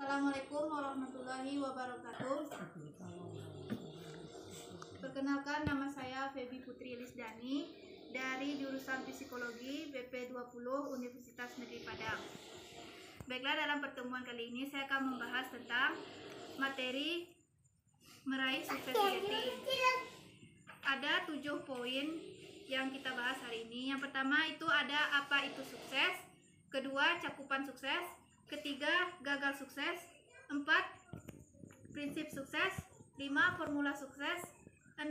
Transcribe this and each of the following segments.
Assalamualaikum warahmatullahi wabarakatuh. Perkenalkan, nama saya Febi Putri Lisdani dari jurusan Psikologi BP20 Universitas Negeri Padang. Baiklah, dalam pertemuan kali ini saya akan membahas tentang materi meraih sukses sejati. Ada 7 poin yang kita bahas hari ini. Yang pertama itu ada apa itu sukses, kedua cakupan sukses, ketiga gagal sukses, 4 prinsip sukses, 5 formula sukses, 6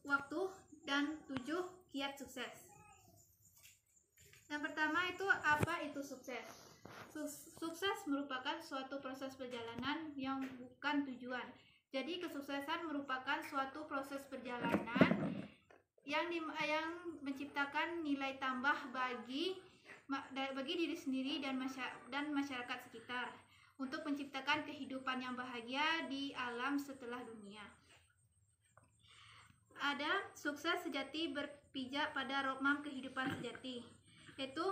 waktu dan 7 kiat sukses. Yang pertama itu apa itu sukses. Sukses merupakan suatu proses perjalanan yang bukan tujuan. Jadi kesuksesan merupakan suatu proses perjalanan yang menciptakan nilai tambah bagi diri sendiri dan masyarakat sekitar untuk menciptakan kehidupan yang bahagia di alam setelah dunia. Ada sukses sejati berpijak pada roadmap kehidupan sejati, yaitu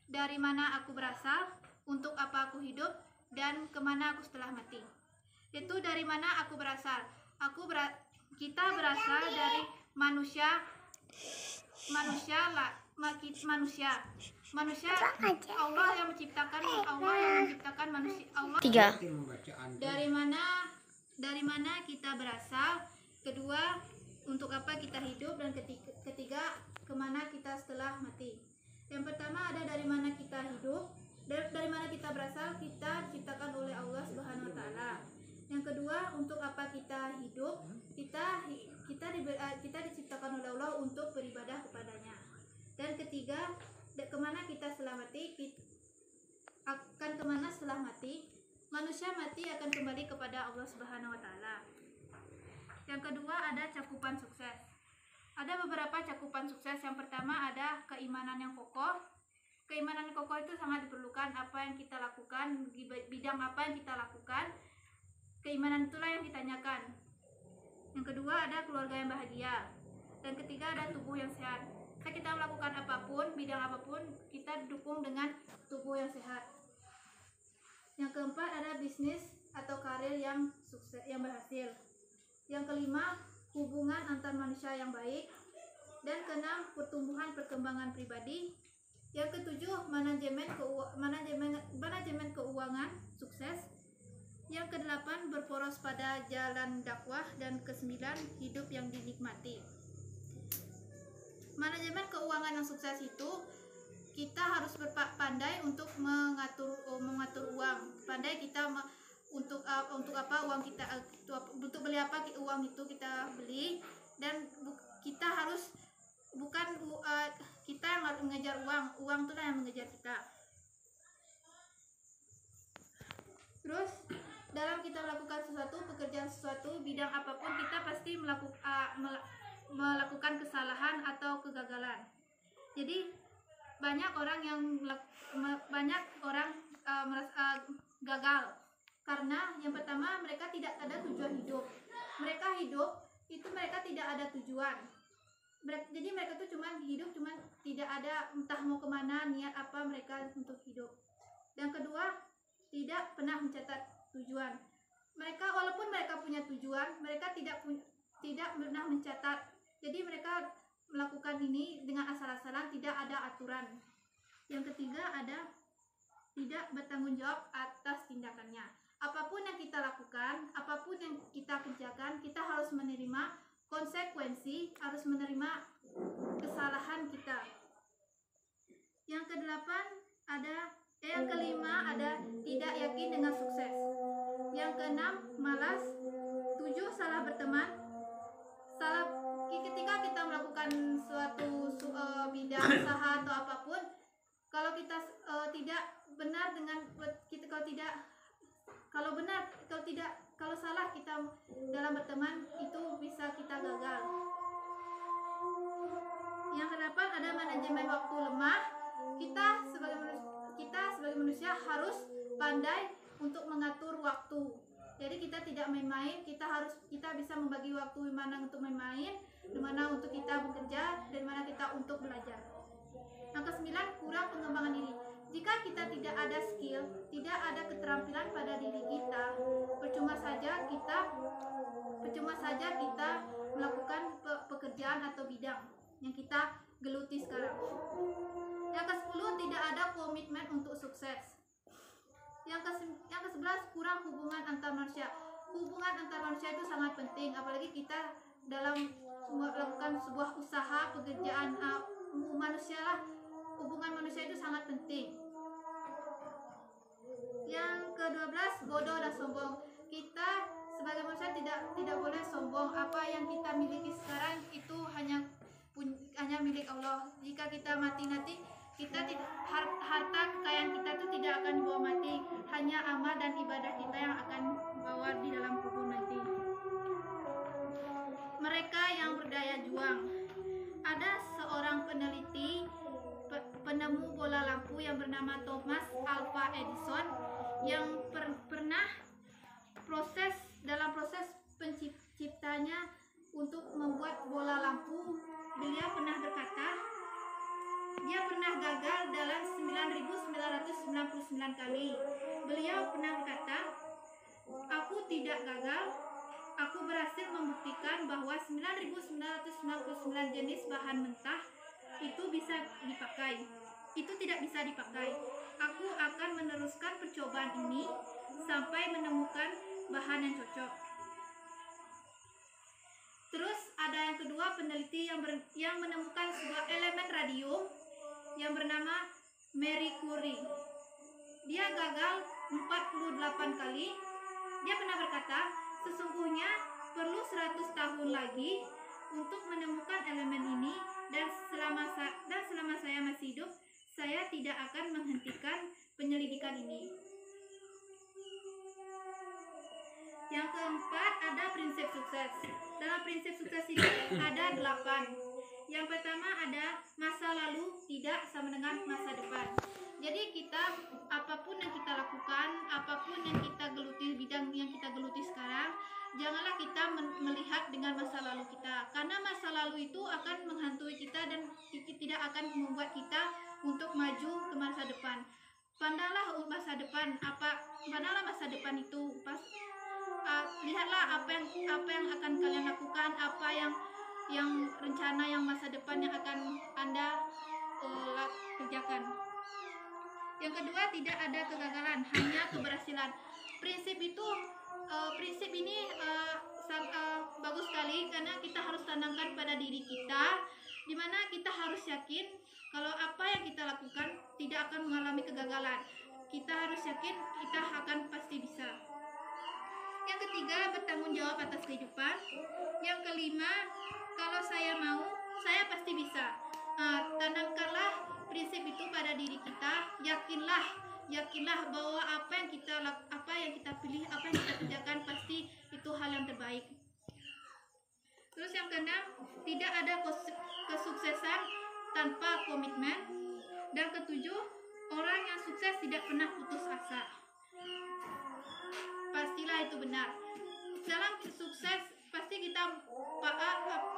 dari mana aku berasal, untuk apa aku hidup, dan kemana aku setelah mati. Itu dari mana aku berasal. Kita berasal dari manusia. Allah yang menciptakan manusia. Dari mana kita berasal, kedua untuk apa kita hidup, dan ketiga kemana kita setelah mati. Yang pertama ada dari mana kita hidup, dari mana kita berasal, kita diciptakan oleh Allah Subhanahu wa taala. Yang kedua, untuk apa kita hidup, kita diciptakan oleh Allah untuk beribadah kepadanya. Dan ketiga, kemana kita setelah mati, akan kemana setelah mati. Manusia mati akan kembali kepada Allah Subhanahu wa taala. Yang kedua ada cakupan sukses. Ada beberapa cakupan sukses. Yang pertama ada keimanan yang kokoh. Keimanan yang kokoh itu sangat diperlukan. Apa yang kita lakukan, di bidang apa yang kita lakukan, keimanan itulah yang ditanyakan. Yang kedua ada keluarga yang bahagia. Dan ketiga ada tubuh yang sehat. Kita melakukan apapun, bidang apapun, kita didukung dengan tubuh yang sehat. Yang keempat ada bisnis atau karir yang sukses, yang berhasil. Yang kelima, hubungan antar manusia yang baik. Dan keenam, pertumbuhan perkembangan pribadi. Yang ketujuh, manajemen keuangan sukses. Yang kedelapan, berporos pada jalan dakwah. Dan kesembilan, hidup yang dinikmati. Manajemen keuangan yang sukses itu kita harus pandai untuk mengatur uang. Pandai kita untuk apa uang kita, untuk beli apa uang itu kita beli, dan kita harus kita yang harus mengejar uang itulah yang mengejar kita. Terus dalam kita melakukan pekerjaan sesuatu, bidang apapun, kita pasti melakukan kesalahan atau kegagalan. Jadi banyak orang merasa gagal karena yang pertama mereka tidak ada tujuan hidup. Mereka hidup itu mereka tidak ada tujuan. Jadi mereka tuh cuman hidup, cuman tidak ada entah mau kemana, niat apa mereka untuk hidup. Yang kedua, tidak pernah mencatat tujuan. Mereka walaupun mereka punya tujuan, mereka tidak pernah mencatat. Jadi mereka melakukan ini dengan asal-asalan, tidak ada aturan. Yang ketiga ada tidak bertanggung jawab atas tindakannya. Apapun yang kita lakukan, apapun yang kita kerjakan, kita harus menerima konsekuensi, harus menerima kesalahan kita. Yang kelima ada tidak yakin dengan sukses. Yang keenam malas. 7 salah berteman. Ketika kita melakukan suatu bidang usaha atau apapun, kalau kita tidak benar dengan kalau salah kita dalam berteman, itu bisa kita gagal. Yang kedelapan ada manajemen waktu lemah. Kita sebagai manusia harus pandai untuk mengatur waktu. Jadi kita tidak main-main, kita bisa membagi waktu di mana untuk main-main, di mana untuk kita bekerja, dan di mana kita untuk belajar. Yang ke-9, kurang pengembangan diri. Jika kita tidak ada skill, tidak tidak ada keterampilan pada diri kita, percuma saja kita melakukan pekerjaan atau bidang yang kita geluti sekarang. Yang ke-10, tidak ada komitmen untuk sukses. Yang ke-11, kurang hubungan antar manusia. Hubungan antar manusia itu sangat penting, apalagi kita dalam melakukan sebuah usaha, pekerjaan manusia lah. Hubungan manusia itu sangat penting. Yang ke-12, bodoh dan sombong. Kita sebagai manusia tidak boleh sombong. Apa yang kita miliki sekarang itu hanya milik Allah. Jika kita mati nanti, harta kekayaan kita itu tidak akan dibawa mati, hanya amal dan ibadah kita yang akan bawa di dalam kubur nanti. Mereka yang berdaya juang. Ada seorang peneliti, penemu bola lampu yang bernama Thomas Alva Edison, yang pernah dalam proses penciptanya untuk membuat bola lampu, beliau pernah berkata, dia pernah gagal dalam 9.999 kali. Beliau pernah berkata, aku tidak gagal, aku berhasil membuktikan bahwa 9.999 jenis bahan mentah itu bisa dipakai. Itu tidak bisa dipakai. Aku akan meneruskan percobaan ini sampai menemukan bahan yang cocok. Terus ada yang kedua, peneliti yang menemukan sebuah elemen radium yang bernama Marie Curie. Dia gagal 48 kali. Dia pernah berkata, sesungguhnya perlu 100 tahun lagi untuk menemukan elemen ini, dan selama saya masih hidup, saya tidak akan menghentikan penyelidikan ini. Yang keempat, ada prinsip sukses. Dalam prinsip sukses ini ada 8. Yang pertama ada masa lalu tidak sama dengan masa depan. Jadi apapun yang kita lakukan, apapun yang kita geluti, bidang yang kita geluti sekarang, janganlah kita melihat dengan masa lalu kita, karena masa lalu itu akan menghantui kita dan tidak akan membuat kita untuk maju ke masa depan. Pandanglah masa depan, pandanglah masa depan itu, lihatlah apa yang akan kalian lakukan, apa yang rencana yang masa depan yang akan Anda kerjakan. Yang kedua, tidak ada kegagalan, hanya keberhasilan. Prinsip ini bagus sekali, karena kita harus tanamkan pada diri kita, di mana kita harus yakin kalau apa yang kita lakukan tidak akan mengalami kegagalan. Kita harus yakin kita akan pasti bisa. Yang ketiga, bertanggung jawab atas kehidupan. Yang kelima, kalau saya mau, saya pasti bisa. Tanamkanlah prinsip itu pada diri kita. Yakinlah bahwa apa yang kita pilih, apa yang kita kerjakan pasti itu hal yang terbaik. Terus yang keenam, tidak ada kesuksesan tanpa komitmen. Dan ketujuh, orang yang sukses tidak pernah putus asa. Pastilah itu benar. Dalam sukses pasti kita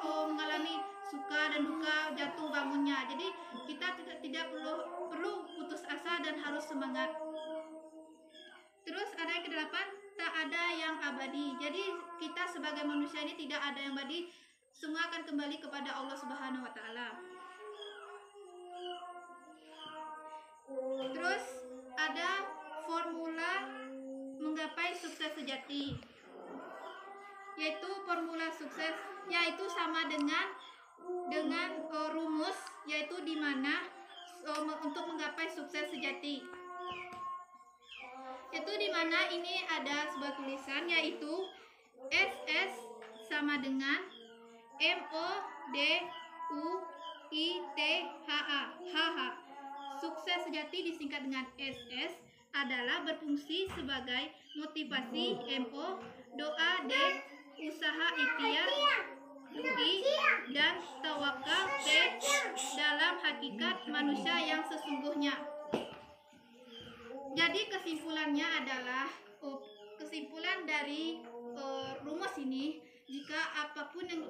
mengalami suka dan duka, jatuh bangunnya. Jadi kita tidak perlu putus asa dan harus semangat. Terus ada yang kedelapan, tak ada yang abadi. Jadi kita sebagai manusia ini tidak ada yang abadi. Semua akan kembali kepada Allah Subhanahu wa Ta'ala. Terus ada formula menggapai sukses sejati, yaitu formula sukses, yaitu sama dengan rumus, yaitu di mana untuk menggapai sukses sejati, yaitu di mana ini ada sebuah tulisan, yaitu SS sama dengan MODUITHA. Sukses sejati disingkat dengan SS adalah berfungsi sebagai motivasi, MO, doa, D, usaha, ikhtiar, UI, dan tawakal, T, dalam hakikat manusia yang sesungguhnya. Jadi kesimpulannya adalah, kesimpulan dari rumus ini, jika apapun yang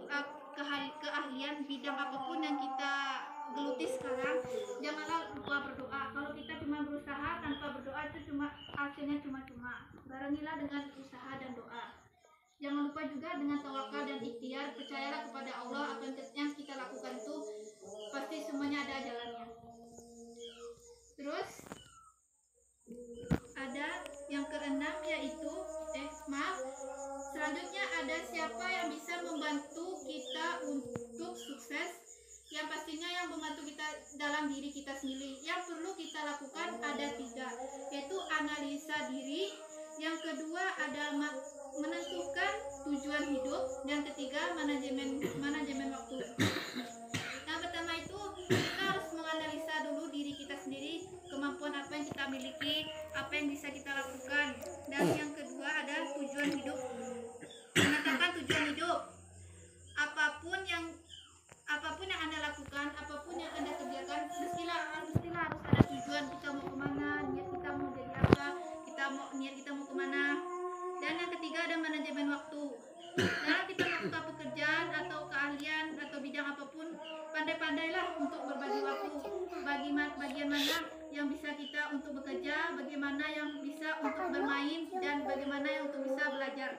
keahlian bidang apapun yang kita geluti sekarang, janganlah lupa berdoa. Kalau kita cuma berusaha tanpa berdoa, itu cuma hasil cuma-cuma. Barengilah dengan usaha dan doa. Jangan lupa juga dengan tawakal dan ikhtiar. Percayalah kepada Allah, apa yang kita lakukan itu pasti semuanya ada jalannya. Terus ada yang keenam, yaitu selanjutnya ada siapa yang bisa membantu kita untuk sukses. Yang pastinya yang membantu kita dalam diri kita sendiri. Yang perlu kita lakukan ada 3, yaitu analisa diri. Yang kedua ada menentukan tujuan hidup. Dan ketiga manajemen waktu. Yang pertama itu kita harus menganalisa dulu diri kita sendiri, kemampuan apa yang kita miliki, apa yang bisa kita lakukan. Dan yang kedua ada tujuan hidup. Menetapkan tujuan hidup. Apapun yang Anda lakukan, apapun yang Anda kerjakan, mestilah harus ada tujuan. Kita mau kemana, niat kita mau jadi apa, niat kita mau kemana. Dan yang ketiga ada manajemen waktu. Dalam kita melakukan pekerjaan atau keahlian atau bidang apapun, pandai-pandailah untuk berbagi waktu. Bagian mana yang bisa kita untuk bekerja, bagaimana yang bisa untuk bermain, dan bagaimana yang untuk bisa belajar.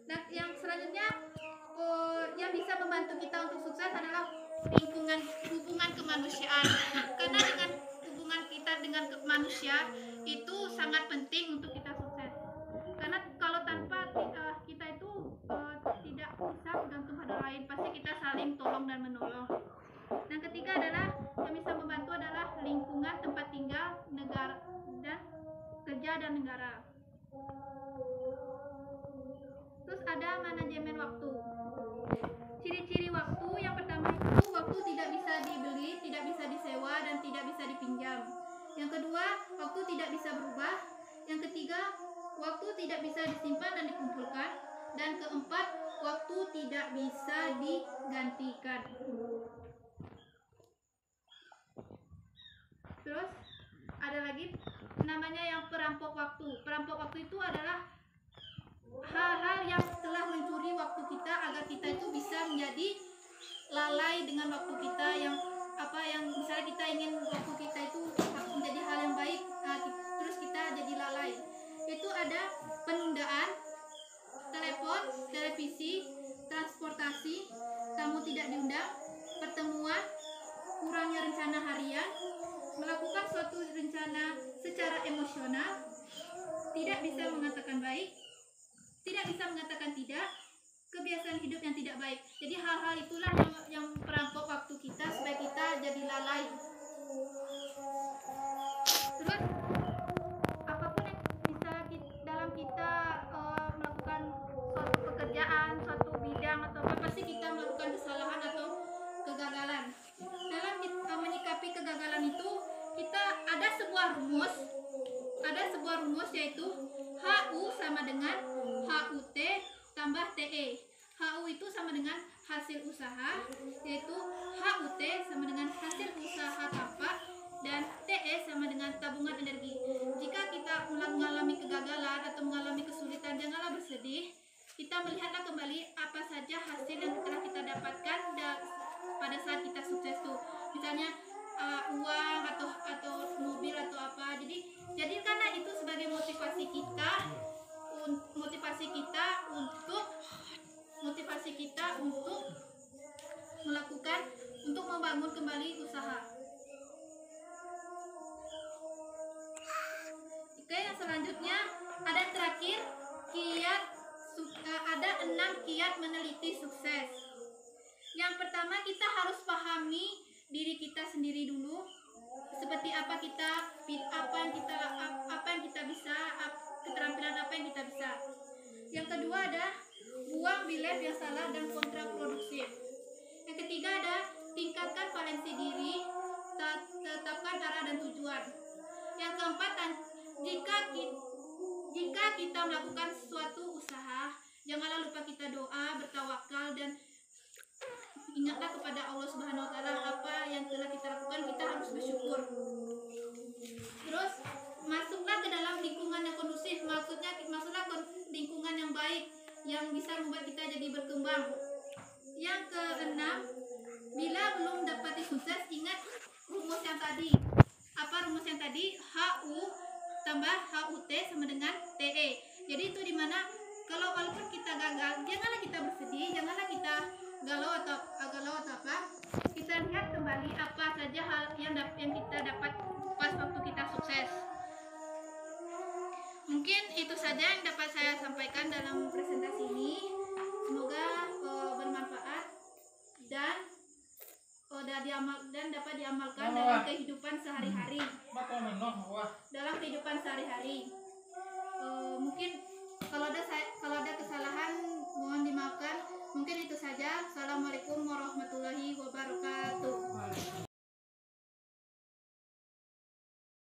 Dan yang selanjutnya yang bisa membantu kita untuk sukses adalah hubungan kemanusiaan. Karena dengan hubungan kita dengan manusia itu sangat penting untuk kita sukses. Karena kalau tanpa kita itu tidak bisa bergantung pada lain, pasti kita saling tolong dan menolong. Dan ketiga adalah yang bisa membantu adalah lingkungan tempat tinggal, negara dan kerja dan negara. Terus ada manajemen waktu. Ciri-ciri waktu yang pertama itu waktu tidak bisa dibeli, tidak bisa disewa, dan tidak bisa dipinjam. Yang kedua, waktu tidak bisa berubah. Yang ketiga, waktu tidak bisa disimpan dan dikumpulkan. Dan keempat, waktu tidak bisa digantikan. Terus ada lagi namanya yang perampok waktu. Perampok waktu itu adalah hal-hal yang telah mencuri waktu kita agar kita itu bisa menjadi lalai dengan waktu kita yang misalnya kita ingin waktu kita itu menjadi hal yang baik, terus kita jadi lalai. Itu ada penundaan, telepon, televisi, transportasi, tamu tidak diundang, pertemuan, kurangnya rencana harian, melakukan suatu rencana secara emosional, tidak bisa mengatakan baik, tidak bisa mengatakan tidak, kebiasaan hidup yang tidak baik. Jadi hal-hal itulah yang perampok waktu kita supaya kita jadi lalai. Terus apapun yang bisa dalam kita melakukan suatu pekerjaan, suatu bidang atau apa, pasti kita melakukan kesalahan atau kegagalan. Dalam menyikapi kegagalan itu kita ada sebuah rumus yaitu HU sama dengan HUT tambah TE. HU itu sama dengan hasil usaha, yaitu HUT sama dengan hasil usaha tampak, dan TE sama dengan tabungan energi. Jika kita mengalami kegagalan atau mengalami kesulitan, janganlah bersedih. Kita melihatlah kembali apa saja hasil yang telah kita dapatkan pada saat kita sukses tuh. Misalnya uang atau mobil atau apa. Jadi karena itu sebagai motivasi kita untuk melakukan, untuk membangun kembali usaha. Oke, yang selanjutnya ada yang terakhir, ada 6 kiat meneliti sukses. Yang pertama, kita harus pahami diri kita sendiri dulu, seperti apa yang kita bisa, keterampilan apa yang kita bisa. Yang kedua ada buang belief yang salah dan kontraproduktif. Yang ketiga ada tingkatkan valensi diri, tetapkan arah dan tujuan. Yang keempat, jika kita melakukan suatu usaha, janganlah lupa kita doa, bertawakal, dan ingatlah kepada Allah Subhanahu wa Ta'ala. Apa yang telah kita lakukan, kita harus bersyukur. Terus masuklah ke dalam lingkungan yang kondusif, masuklah ke lingkungan yang baik yang bisa membuat kita jadi berkembang. Yang keenam, bila belum dapat sukses, ingat rumus yang tadi. Apa rumus yang tadi? HU tambah HUT sama dengan TE. Jadi itu dimana kalau walaupun kita gagal, janganlah kita bersedih, janganlah kita galau atau apa. Kita lihat kembali apa saja hal yang kita dapat pas waktu kita sukses. Mungkin itu saja yang dapat saya sampaikan dalam presentasi ini. Semoga bermanfaat dan dapat diamalkan dalam kehidupan sehari-hari.